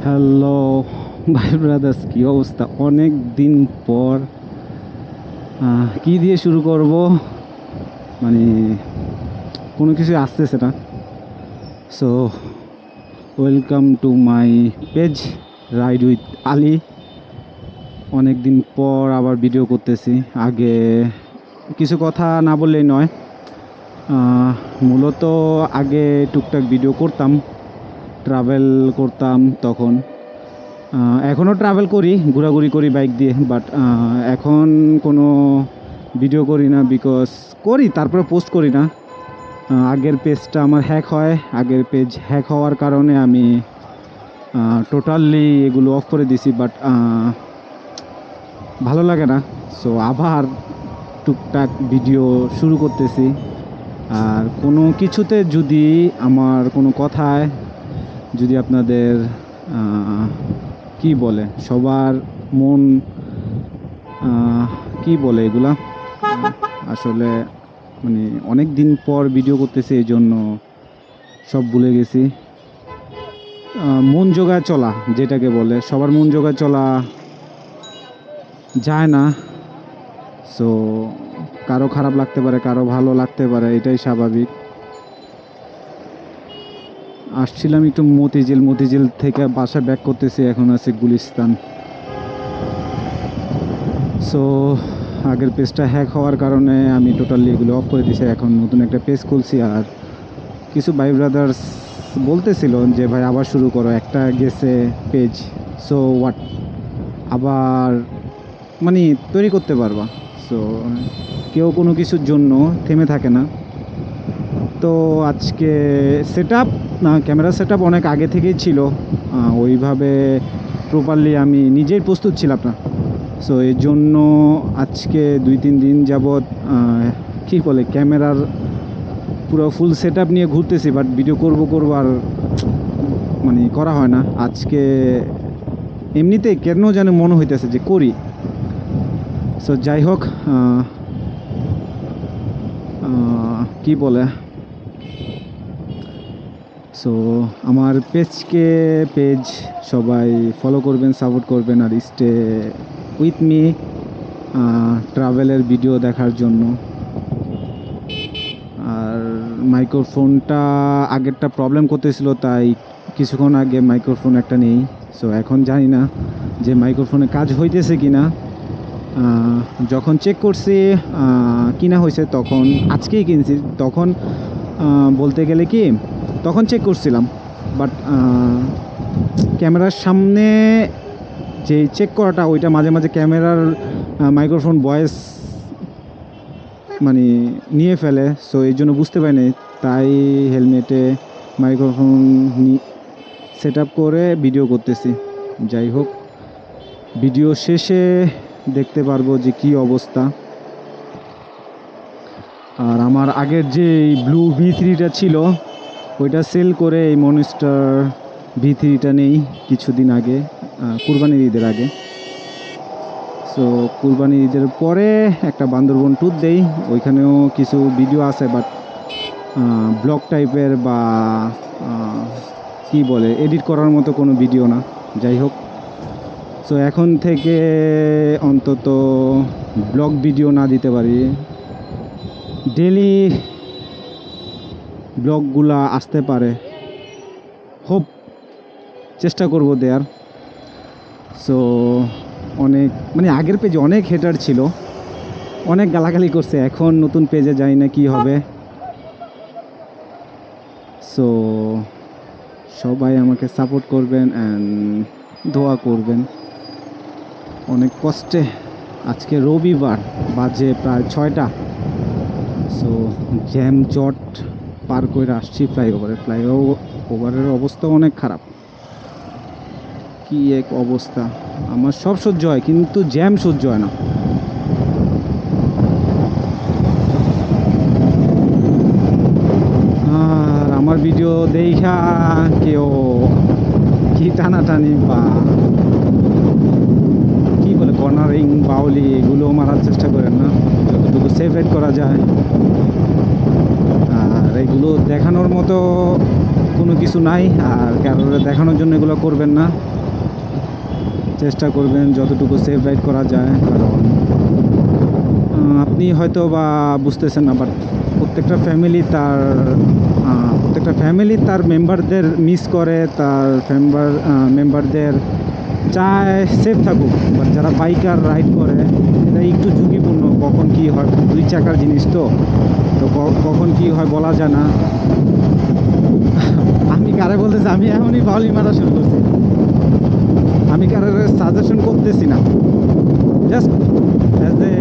Hello ভাই brothers, কি অবস্থা? অনেক দিন পর কি দিয়ে শুরু করব, মানে কোনো কিছু আসতেছে না। So welcome to my page ride with Ali. অনেক দিন পর আবার ভিডিও করতেছি। আগে কিছু কথা না বললেই নয়। মূলত আগে টুকটাক ভিডিও করতাম, ট্রাভেল করতাম তখন। এখনও ট্রাভেল করি, ঘোরাঘুরি করি বাইক দিয়ে, বাট এখন কোনো ভিডিও করি না। বিকজ করি, তারপরে পোস্ট করি না। আগের পেজটা আমার হ্যাক হয়। আগের পেজ হ্যাক হওয়ার কারণে আমি টোটালি এগুলো অফ করে দিছি, বাট ভালো লাগে না। সো আবার টুকটাক ভিডিও শুরু করতেছি। আর কোনো কিছুতে যদি আমার কোনো কথায় যদি আপনাদের কি বলে, সবার মন কি বলে এগুলা, আসলে মানে অনেক দিন পর ভিডিও করতেছি, এই জন্য সব ভুলে গেছি। মন জোগায় চলা যেটাকে বলে, সবার মন জোগায় চলা যায় না। সো কারো খারাপ লাগতে পারে, কারো ভালো লাগতে পারে, এটাই স্বাভাবিক। আসছিলাম একটু মতিঝিল থেকে বাসা ব্যাক করতেছি, এখন আছে গুলিস্তান। সো আগের পেজটা হ্যাক হওয়ার কারণে আমি টোটালি এগুলো অফ করে দিয়েছি। এখন নতুন একটা পেজ খুলছি। আর কিছু ভাই ব্রাদার্স বলতেছিল যে ভাই আবার শুরু করো, একটা গেছে পেজ, সো হোয়াট, আবার মানে তৈরি করতে পারবা। সো কেউ কোনো কিছুর জন্য থেমে থাকে না। তো আজকে set up, camera set up অনেক আগে থেকেই ছিল, ওইভাবে প্রপারলি আমি নিজেই প্রস্তুত ছিলাম না। সো এর জন্য আজকে 2-3 দিন যাবৎ কী বলে, ক্যামেরার পুরো ফুল সেট আপ নিয়ে ঘুরতেছি, বাট ভিডিও করবো আর মানে করা হয় না। আজকে এমনিতেই কেন যেন মনে হইতেছে যে করি। সো যাই হোক, কি বলে, সো আমার পেজ সবাই ফলো করবেন, সাপোর্ট করবেন, আর স্টে উইথ মি ট্রাভেলের ভিডিও দেখার জন্য। আর মাইক্রোফোনটা আগেরটা প্রবলেম করতেছিল, তাই কিছুক্ষণ আগে মাইক্রোফোন একটা নেই। সো এখন জানি না যে মাইক্রোফোনে কাজ হইতেছে কি না। যখন চেক করছি কিনা হয়েছে, তখন আজকেই কিনছি, তখন বলতে গেলে কি তখন চেক করছিলাম, বাট ক্যামেরার সামনে যে চেক করাটা, ওইটা মাঝে মাঝে ক্যামেরার মাইক্রোফোন ভয়েস মানে নিয়ে ফেলে। সো এই জন্য বুঝতে পারিনি, তাই হেলমেটে মাইক্রোফোন সেট আপ করে ভিডিও করতেছি। যাই হোক, ভিডিও শেষে দেখতে পারবো যে কি অবস্থা। আর আমার আগের যে ব্লু V3টা ছিল, ওইটা সেল করে এই মনস্টার V3টা নেই কিছুদিন আগে, কুরবানির ঈদের আগে। সো কুরবানির ঈদের পরে একটা বান্দরবন ট্যুর দেই, ওইখানেও কিছু ভিডিও আছে, বাট ব্লগ টাইপের বা কি বলে, এডিট করার মতো কোনো ভিডিও না। যাই হোক, সো এখন থেকে অন্তত ব্লগ ভিডিও না দিতে পারি, ডেলি ব্লগগুলা আসতে পারে, হোপ চেষ্টা করব দেয়ার। সো অনেক মানে আগের পেজে অনেক হেটার ছিল, অনেক গালাগালি করছে। এখন নতুন পেজে যাই না কি হবে। সো সবাই আমাকে সাপোর্ট করবেন অ্যান্ড দোয়া করবেন। অনেক কষ্টে আজকে রবিবার, বাজে প্রায় 6টা। সো জ্যাম জট পার করে আসছি ফ্লাইওভারের অবস্থা অনেক খারাপ। কি এক অবস্থা! আমার সব সহ্য হয়, কিন্তু জ্যাম সহ্য হয় না। আর আমার ভিডিও দেখা কেউ কি টানাটানি বা কি বলে কর্নারিং বাউলি এগুলো মারার চেষ্টা করেন না, যতটুকু সেফ রাইড করা যায়। আর এগুলো দেখানোর মতো কোনো কিছু নাই, আর কারোর দেখানোর জন্য এগুলো করবেন না। চেষ্টা করবেন যতটুকু সেফ রাইড করা যায়। কারণ আপনি হয়তো বা বুঝতেছেন না, বাট প্রত্যেকটা ফ্যামিলি তার মেম্বারদের মিস করে, তার মেম্বারদের চায় সেফ থাকুক। বাট যারা বাইকার রাইড করে এটা একটু ঝুঁকিপূর্ণ, কখন কি হয়, দুই চাকার জিনিস তো কখন কি হয় বলা যায় না। আমি কারে বলতেছি, আমি এখনই বাউলি মারা শুরু করছি। আমি কারোর সাজেশন করতেছি না, জাস্ট অ্যাজ এ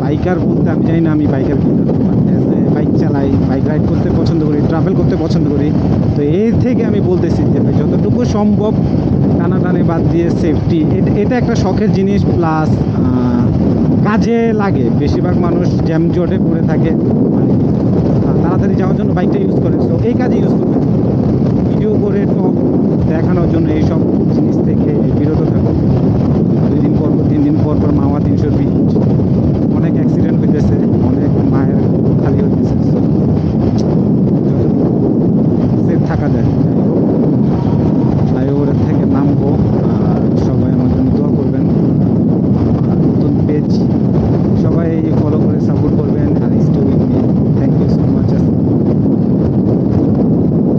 বাইকার বলতে আমি জানি না আমি বাইকার কিন্তু অ্যাজ এ বাইক চালাই, বাইক রাইড করতে পছন্দ করি, ট্রাভেল করতে পছন্দ করি। তো এই থেকে আমি বলতেছি যে ভাই যতটুকু সম্ভব টানাটানি বাদ দিয়ে সেফটি, এটা একটা শখের জিনিস, প্লাস কাজে লাগে। বেশিরভাগ মানুষ জ্যাম জটে পড়ে থাকে, মানে তাড়াতাড়ি যাওয়ার জন্য বাইকটা ইউজ করে, তো এই কাজে ইউজ করবে। ভিডিও করে টপ দেখানোর জন্য এইসব জিনিস থেকে বিরত থাকুন। 2 দিন পর 3 দিন পর মাওয়া 320